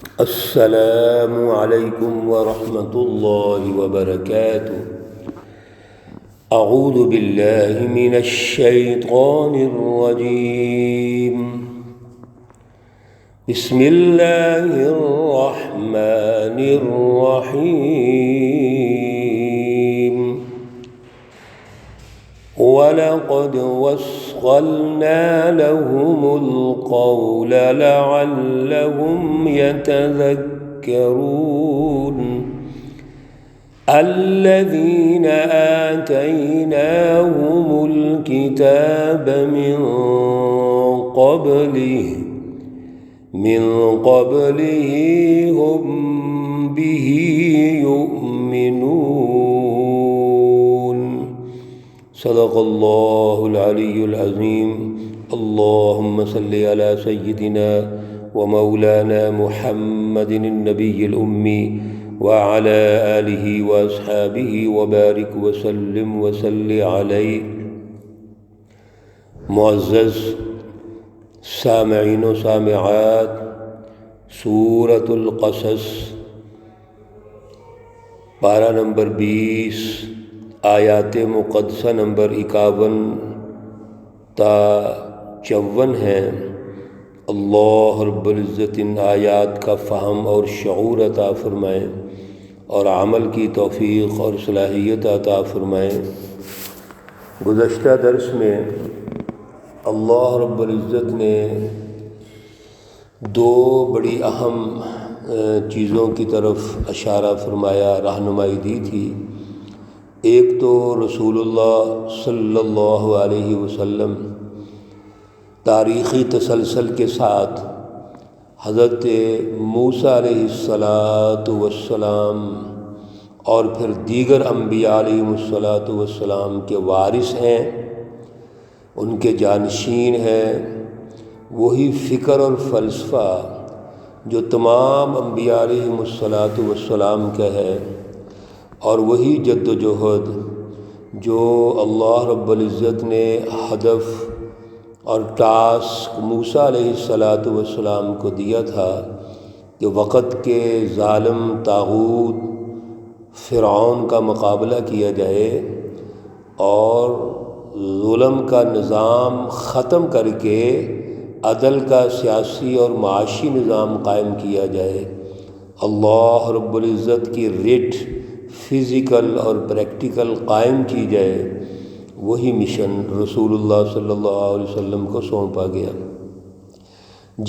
السلام علیکم ورحمۃ اللہ وبرکاتہ۔ اعوذ باللہ من الشیطان الرجیم، بسم اللہ الرحمن الرحیم۔ وَلَقَدْ وَصَّلْنَا لَهُمُ الْقَوْلَ لَعَلَّهُمْ يَتَذَكَّرُونَ الَّذِينَ آتَيْنَاهُمُ الْكِتَابَ مِنْ قَبْلِهِ هُمْ بِهِ يُؤْمِنُونَ۔ صدق اللہ العلی العظیم۔ اللہم صلی علی سیدنا و مولانا محمد النبی الامی وعلی آلہ واصحابہ وبارک وسلم وصلی علیہ۔ معزز سامعین و سامعات، سورۃ القصص پارہ نمبر 20، آیات مقدسہ نمبر 51 تا 54 ہیں۔ اللہ رب العزت ان آیات کا فہم اور شعور عطا فرمائیں اور عمل کی توفیق اور صلاحیت عطا فرمائیں۔ گزشتہ درس میں اللہ رب العزت نے دو بڑی اہم چیزوں کی طرف اشارہ فرمایا، رہنمائی دی تھی۔ ایک تو رسول اللہ صلی اللہ علیہ وسلم تاریخی تسلسل کے ساتھ حضرت موسیٰ علیہ السلام اور پھر دیگر انبیاء علیہ السلام کے وارث ہیں، ان کے جانشین ہیں۔ وہی فکر اور فلسفہ جو تمام انبیاء علیہ السلام کا ہے، اور وہی جد و جہد جو اللہ رب العزت نے ہدف اور ٹاسک موسیٰ علیہ السلام کو دیا تھا کہ وقت کے ظالم طاغوت فرعون کا مقابلہ کیا جائے اور ظلم کا نظام ختم کر کے عدل کا سیاسی اور معاشی نظام قائم کیا جائے۔ اللہ رب العزت کی ریٹ فزیکل اور پریکٹیکل قائم کی جائے، وہی مشن رسول اللہ صلی اللہ علیہ وسلم کو سونپا گیا۔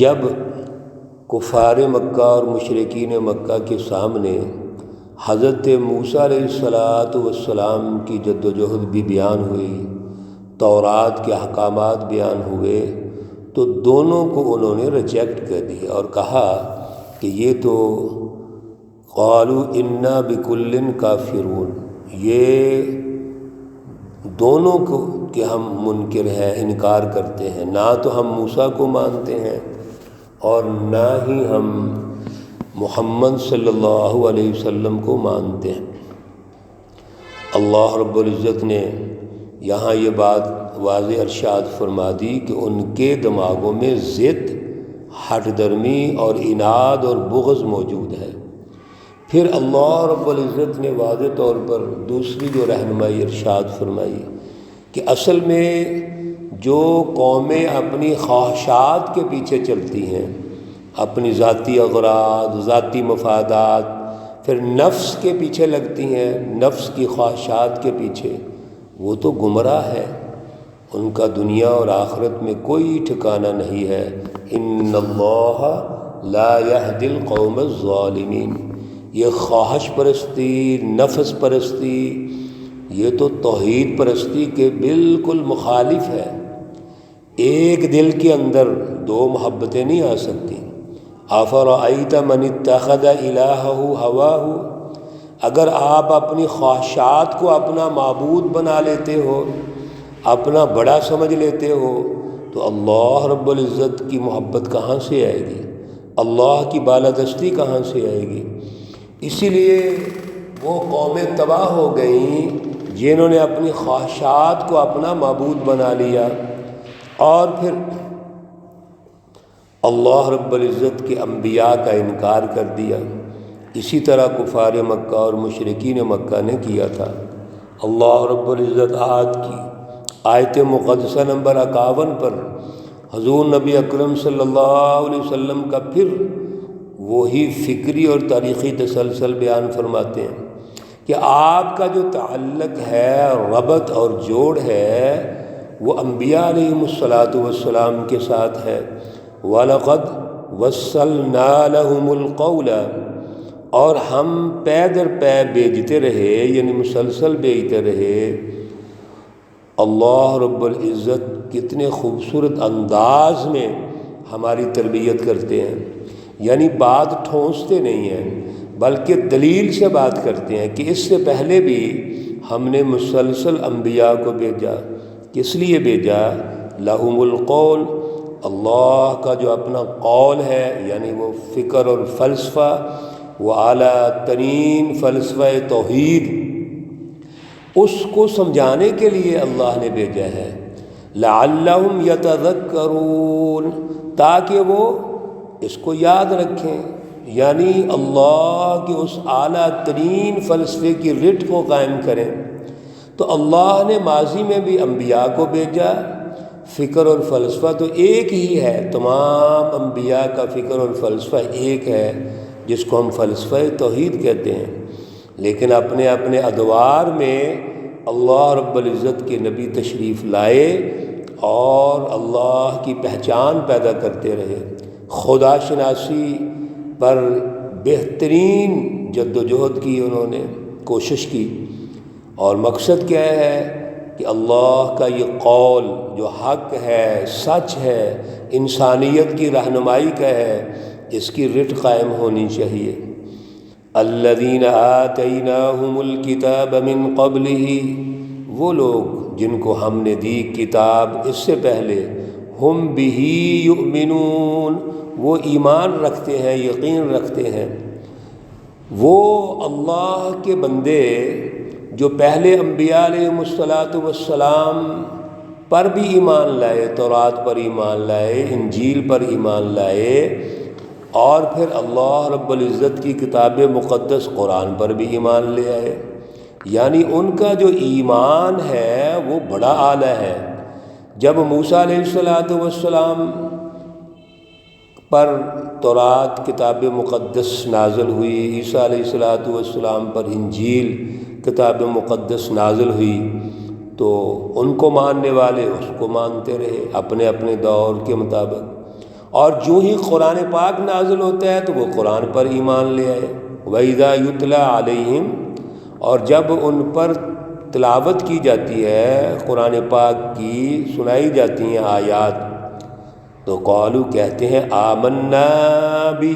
جب کفار مکہ اور مشرکین مکہ کے سامنے حضرت موسیٰ علیہ السلام کی جد و جہد بھی بیان ہوئی، تورات کے احکامات بیان ہوئے، تو دونوں کو انہوں نے ریجیکٹ کر دیا اور کہا کہ یہ تو قالوا انا بکل کافرون، یہ دونوں کو کہ ہم منکر ہیں، انکار کرتے ہیں، نہ تو ہم موسیٰ کو مانتے ہیں اور نہ ہی ہم محمد صلی اللہ علیہ وسلم کو مانتے ہیں۔ اللہ رب العزت نے یہاں یہ بات واضح ارشاد فرما دی کہ ان کے دماغوں میں ضد، ہٹ درمی اور عناد اور بغض موجود ہے۔ پھر اللہ رب العزت نے واضح طور پر دوسری جو رہنمائی ارشاد فرمائی کہ اصل میں جو قومیں اپنی خواہشات کے پیچھے چلتی ہیں، اپنی ذاتی اغراض، ذاتی مفادات، پھر نفس کے پیچھے لگتی ہیں، نفس کی خواہشات کے پیچھے، وہ تو گمراہ ہے، ان کا دنیا اور آخرت میں کوئی ٹھکانہ نہیں ہے۔ ان اللہ لا یہدی القوم الظالمین۔ یہ خواہش پرستی، نفس پرستی، یہ تو توحید پرستی کے بالکل مخالف ہے۔ ایک دل کے اندر دو محبتیں نہیں آ سکتی۔ افرأیت من اتخذ الہہ ہواہ، اگر آپ اپنی خواہشات کو اپنا معبود بنا لیتے ہو، اپنا بڑا سمجھ لیتے ہو، تو اللہ رب العزت کی محبت کہاں سے آئے گی؟ اللہ کی بالادستی کہاں سے آئے گی؟ اسی لیے وہ قومیں تباہ ہو گئیں جنہوں نے اپنی خواہشات کو اپنا معبود بنا لیا، اور پھر اللہ رب العزت کے انبیاء کا انکار کر دیا۔ اسی طرح کفار مکہ اور مشرکین مکہ نے کیا تھا۔ اللہ رب العزت کی آیت مقدسہ نمبر 51 پر حضور نبی اکرم صلی اللہ علیہ وسلم کا پھر وہی فکری اور تاریخی تسلسل بیان فرماتے ہیں کہ آپ کا جو تعلق ہے، ربط اور جوڑ ہے، وہ انبیاء علیہم الصلاۃ والسلام کے ساتھ ہے۔ وَلَقَدْ وَصَّلْنَا لَهُمُ الْقَوْلَ، اور ہم پے در پے بھیجتے رہے، یعنی مسلسل بھیجتے رہے۔ اللہ رب العزت کتنے خوبصورت انداز میں ہماری تربیت کرتے ہیں، یعنی بات ٹھونستے نہیں ہیں بلکہ دلیل سے بات کرتے ہیں کہ اس سے پہلے بھی ہم نے مسلسل انبیاء کو بھیجا۔ کس لیے بھیجا؟ لہم القول، اللہ کا جو اپنا قول ہے، یعنی وہ فکر اور فلسفہ، وہ اعلیٰ ترین فلسفہ توحید، اس کو سمجھانے کے لیے اللہ نے بھیجا ہے۔ لعلہم یتذکرون، تاکہ وہ اس کو یاد رکھیں، یعنی اللہ کے اس اعلیٰ ترین فلسفے کی رٹ کو قائم کریں۔ تو اللہ نے ماضی میں بھی انبیاء کو بھیجا۔ فکر اور فلسفہ تو ایک ہی ہے، تمام انبیاء کا فکر اور فلسفہ ایک ہے، جس کو ہم فلسفہ توحید کہتے ہیں۔ لیکن اپنے اپنے ادوار میں اللہ رب العزت کے نبی تشریف لائے اور اللہ کی پہچان پیدا کرتے رہے۔ خدا شناسی پر بہترین جد و جہد کی انہوں نے، کوشش کی، اور مقصد کیا ہے کہ اللہ کا یہ قول جو حق ہے، سچ ہے، انسانیت کی رہنمائی کا ہے، اس کی رٹ قائم ہونی چاہیے۔ الذین آتیناہم الکتاب من قبلہ، وہ لوگ جن کو ہم نے دی کتاب اس سے پہلے، ہم بہ یؤمنون، وہ ایمان رکھتے ہیں، یقین رکھتے ہیں۔ وہ اللہ کے بندے جو پہلے انبیاء علیہم الصلاۃ والسلام پر بھی ایمان لائے، تورات پر ایمان لائے، انجیل پر ایمان لائے، اور پھر اللہ رب العزت کی کتاب مقدس قرآن پر بھی ایمان لے آئے، یعنی ان کا جو ایمان ہے وہ بڑا اعلیٰ ہے۔ جب موسیٰ علیہ الصلاۃ والسلام پر تورات کتاب مقدس نازل ہوئی، عیسیٰ علیہ الصلاۃ والسلام پر انجیل کتاب مقدس نازل ہوئی، تو ان کو ماننے والے اس کو مانتے رہے اپنے اپنے دور کے مطابق، اور جو ہی قرآن پاک نازل ہوتا ہے تو وہ قرآن پر ایمان لے آئے۔ وَإِذَا يُتْلَى عَلَيْهِمْ، اور جب ان پر تلاوت کی جاتی ہے قرآن پاک کی، سنائی جاتی ہیں آیات، تو قالو کہتے ہیں آمنا بھی،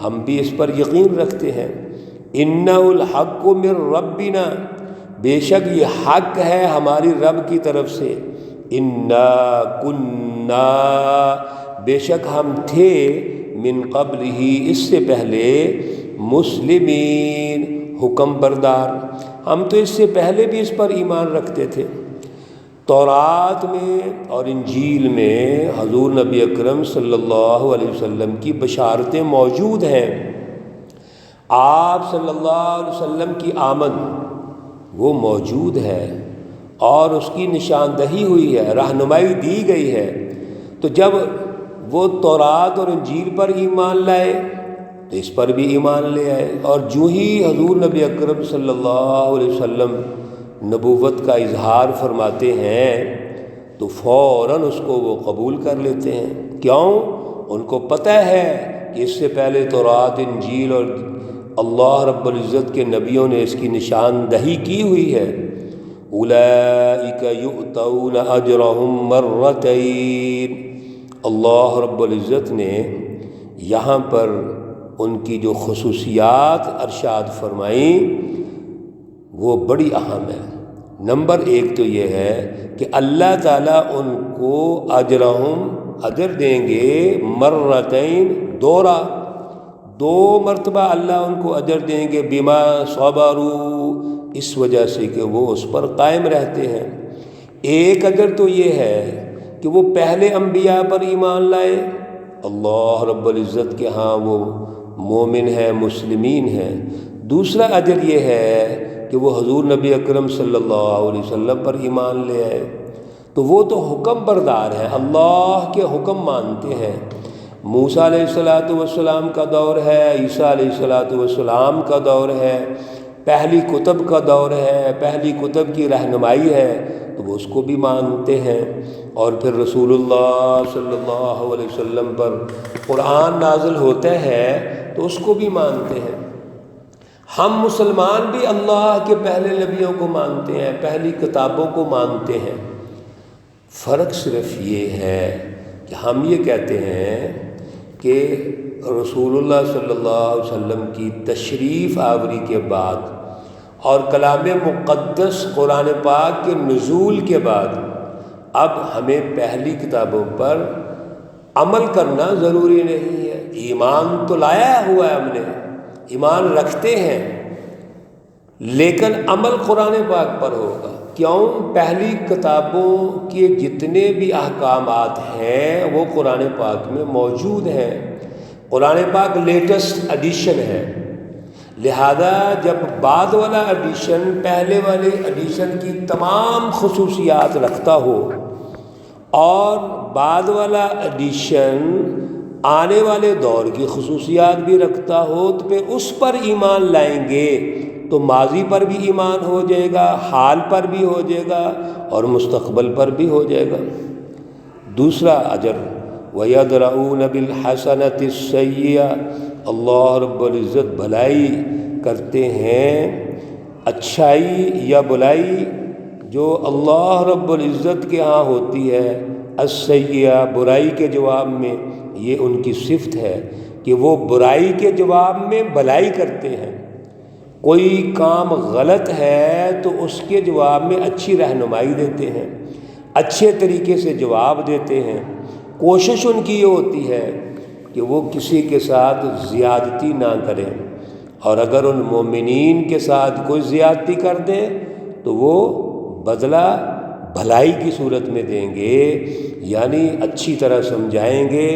ہم بھی اس پر یقین رکھتے ہیں، انہ الحق من ربنا، بے شک یہ حق ہے ہماری رب کی طرف سے، انا کننا، بے شک ہم تھے، من قبل ہی، اس سے پہلے، مسلمین، حکم بردار، ہم تو اس سے پہلے بھی اس پر ایمان رکھتے تھے۔ تورات میں اور انجیل میں حضور نبی اکرم صلی اللہ علیہ وسلم کی بشارتیں موجود ہیں۔ آپ صلی اللہ علیہ وسلم کی آمد وہ موجود ہے اور اس کی نشاندہی ہوئی ہے، رہنمائی دی گئی ہے۔ تو جب وہ تورات اور انجیل پر ایمان لائے تو اس پر بھی ایمان لے آئے، اور جو ہی حضور نبی اکرم صلی اللہ علیہ وسلم نبوت کا اظہار فرماتے ہیں تو فوراً اس کو وہ قبول کر لیتے ہیں۔ کیوں؟ ان کو پتہ ہے کہ اس سے پہلے تورات، انجیل اور اللہ رب العزت کے نبیوں نے اس کی نشاندہی کی ہوئی ہے۔ اولئک یؤتون اجرہم مرتین، اللہ رب العزت نے یہاں پر ان کی جو خصوصیات ارشاد فرمائیں وہ بڑی اہم ہے۔ نمبر ایک تو یہ ہے کہ اللہ تعالیٰ ان کو اجر دیں گے، مرتین، دو مرتبہ اللہ ان کو اجر دیں گے، بما صبروا، اس وجہ سے کہ وہ اس پر قائم رہتے ہیں۔ ایک اجر تو یہ ہے کہ وہ پہلے انبیاء پر ایمان لائے اللہ رب العزت کے ہاں وہ مومن ہیں، مسلمین ہیں۔ دوسرا اجر یہ ہے کہ وہ حضور نبی اکرم صلی اللہ علیہ وسلم پر ایمان لے آئے، تو وہ تو حکم بردار ہیں، اللہ کے حکم مانتے ہیں۔ موسیٰ علیہ السلام کا دور ہے، عیسیٰ علیہ السلام کا دور ہے، پہلی کتب کا دور ہے، پہلی کتب کی رہنمائی ہے، تو وہ اس کو بھی مانتے ہیں۔ اور پھر رسول اللہ صلی اللہ علیہ وسلم پر قرآن نازل ہوتا ہے تو اس کو بھی مانتے ہیں۔ ہم مسلمان بھی اللہ کے پہلے نبیوں کو مانتے ہیں، پہلی کتابوں کو مانتے ہیں۔ فرق صرف یہ ہے کہ ہم یہ کہتے ہیں کہ رسول اللہ صلی اللہ علیہ وسلم کی تشریف آوری کے بعد اور کلام مقدس قرآن پاک کے نزول کے بعد اب ہمیں پہلی کتابوں پر عمل کرنا ضروری نہیں ہے۔ ایمان تو لایا ہوا ہے، ہم نے ایمان رکھتے ہیں، لیکن عمل قرآن پاک پر ہوگا۔ کیوں؟ پہلی کتابوں کے جتنے بھی احکامات ہیں وہ قرآن پاک میں موجود ہیں۔ قرآن پاک لیٹسٹ ایڈیشن ہے، لہذا جب بعد والا ایڈیشن پہلے والے ایڈیشن کی تمام خصوصیات رکھتا ہو اور بعد والا ایڈیشن آنے والے دور کی خصوصیات بھی رکھتا ہو تو پھر اس پر ایمان لائیں گے تو ماضی پر بھی ایمان ہو جائے گا، حال پر بھی ہو جائے گا اور مستقبل پر بھی ہو جائے گا۔ دوسرا اجر وَيَدْرَؤُونَ بِالْحَسَنَةِ السَّيِّئَةَ، اللہ رب العزت بھلائی کرتے ہیں، اچھائی یا بلائی جو اللہ رب العزت کے ہاں ہوتی ہے، السیئہ برائی کے جواب میں، یہ ان کی صفت ہے کہ وہ برائی کے جواب میں بھلائی کرتے ہیں۔ کوئی کام غلط ہے تو اس کے جواب میں اچھی رہنمائی دیتے ہیں، اچھے طریقے سے جواب دیتے ہیں۔ کوشش ان کی یہ ہوتی ہے کہ وہ کسی کے ساتھ زیادتی نہ کریں، اور اگر ان مومنین کے ساتھ کوئی زیادتی کر دے تو وہ بدلہ بھلائی کی صورت میں دیں گے، یعنی اچھی طرح سمجھائیں گے،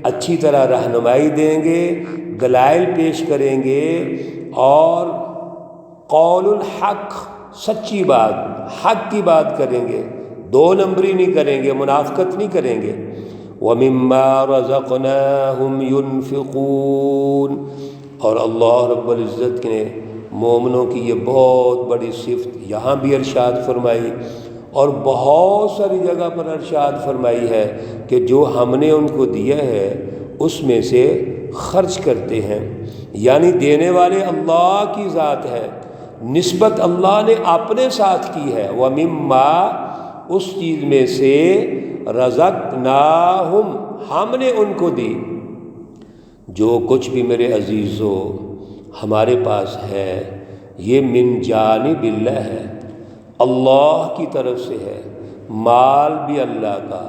اچھی طرح رہنمائی دیں گے، دلائل پیش کریں گے، اور قول الحق، سچی بات، حق کی بات کریں گے، دو نمبری نہیں کریں گے، منافقت نہیں کریں گے۔ وَمِمَّا رَزَقْنَاهُمْ يُنْفِقُونَ، اور اللہ رب العزت نے مومنوں کی یہ بہت بڑی صفت یہاں بھی ارشاد فرمائی اور بہت ساری جگہ پر ارشاد فرمائی ہے کہ جو ہم نے ان کو دیا ہے اس میں سے خرچ کرتے ہیں، یعنی دینے والے اللہ کی ذات ہے، نسبت اللہ نے اپنے ساتھ کی ہے۔ وَمِمَّا، اس چیز میں سے، رَزَقْنَاهُمْ، ہم نے ان کو دی۔ جو کچھ بھی میرے عزیزو ہمارے پاس ہے یہ من جانب اللہ ہے، اللہ کی طرف سے ہے، مال بھی اللہ کا،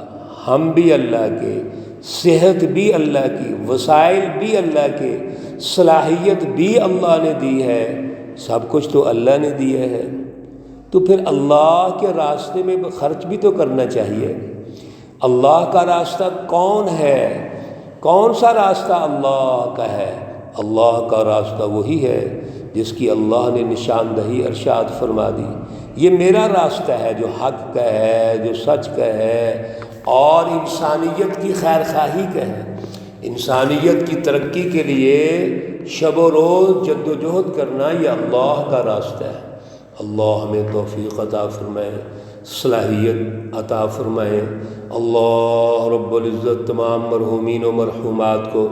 ہم بھی اللہ کے، صحت بھی اللہ کی، وسائل بھی اللہ کے، صلاحیت بھی اللہ نے دی ہے، سب کچھ تو اللہ نے دیا ہے۔ تو پھر اللہ کے راستے میں خرچ بھی تو کرنا چاہیے۔ اللہ کا راستہ کون ہے؟ کون سا راستہ اللہ کا ہے؟ اللہ کا راستہ وہی ہے جس کی اللہ نے نشاندہی ارشاد فرما دی۔ یہ میرا راستہ ہے جو حق کا ہے، جو سچ کا ہے اور انسانیت کی خیر خواہی کا ہے، انسانیت کی ترقی کے لیے شب و روز جد و جہد کرنا، یہ اللہ کا راستہ ہے۔ اللہ ہمیں توفیق عطا فرمائے، صلاحیت عطا فرمائے۔ اللہ رب العزت تمام مرحومین و مرحومات کو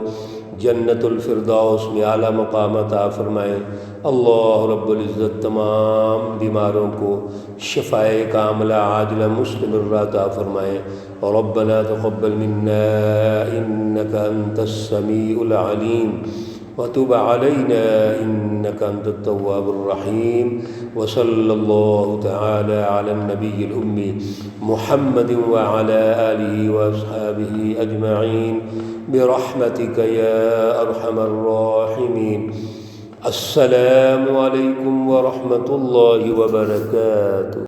جنت الفردوس میں اعلیٰ مقام عطا فرمائے۔ اللہ رب العزت تمام بیماروں کو شفائے کاملہ عاجلہ مستمرہ عطا فرمائے۔ ربنا تقبل منا انك انت السميع العليم وتب علينا انك انت التواب الرحيم، وصلى الله تعالى على النبي الأمي محمد وعلى آله وأصحابه أجمعين برحمتك يا أرحم الراحمين۔ السلام عليكم ورحمة الله وبركاته۔